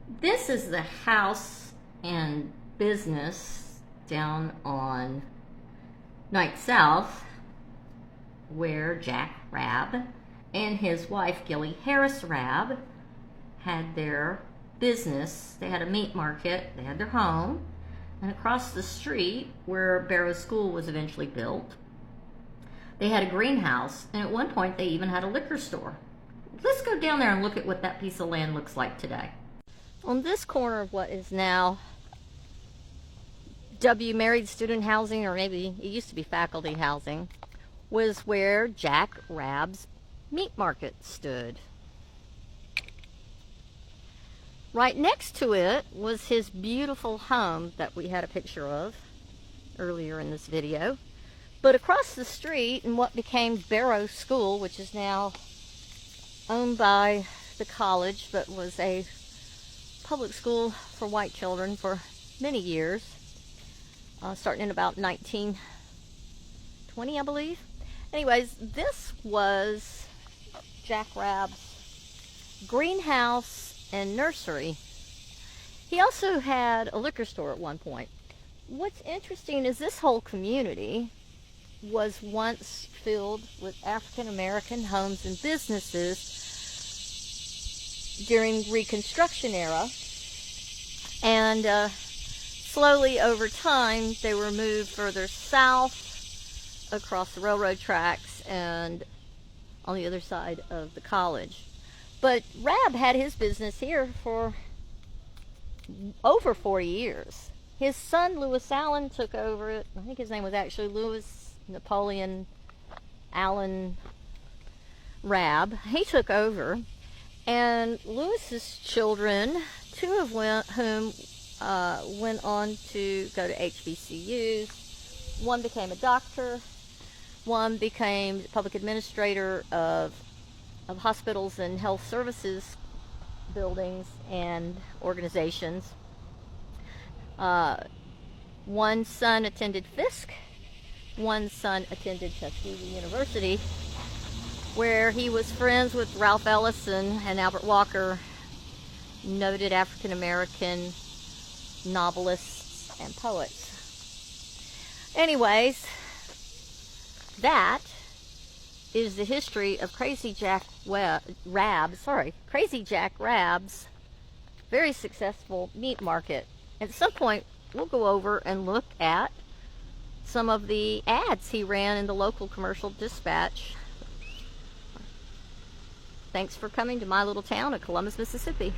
This is the house and business down on Night South where Jack Rabb and his wife Gilly Harris Rabb had their business. They had a meat market, they had their home, and across the street where Barrow School was eventually built, they had a greenhouse, and at one point they even had a liquor store. Let's go down there and look at what that piece of land looks like today. On this corner of what is now W Married Student Housing, or maybe it used to be faculty housing, was where Jack Rabb's meat market stood. Right next to it was his beautiful home that we had a picture of earlier in this video. But across the street in what became Barrow School, which is now owned by the college, but was a public school for white children for many years, starting in about 1920, I believe. Anyways, this was Jack Rabb's greenhouse and nursery. He also had a liquor store at one point. What's interesting is this whole community was once filled with African American homes and businesses during Reconstruction era, and slowly over time they were moved further south across the railroad tracks and on the other side of the college. But Rabb had his business here for over 40 years. His son Lewis Allen took over it. I think his name was actually Lewis Napoleon Allen Rabb. He took over, and Lewis's children, two of whom went on to go to HBCUs. One became a doctor, one became public administrator of hospitals and health services buildings and organizations. One son attended Fisk, one son attended Tuskeegee University, where he was friends with Ralph Ellison and Albert Walker, noted African American novelists and poets. Anyways, that is the history of Crazy Jack Rabb's very successful meat market. At some point, we'll go over and look at some of the ads he ran in the local commercial dispatch. Thanks for coming to my little town of Columbus, Mississippi.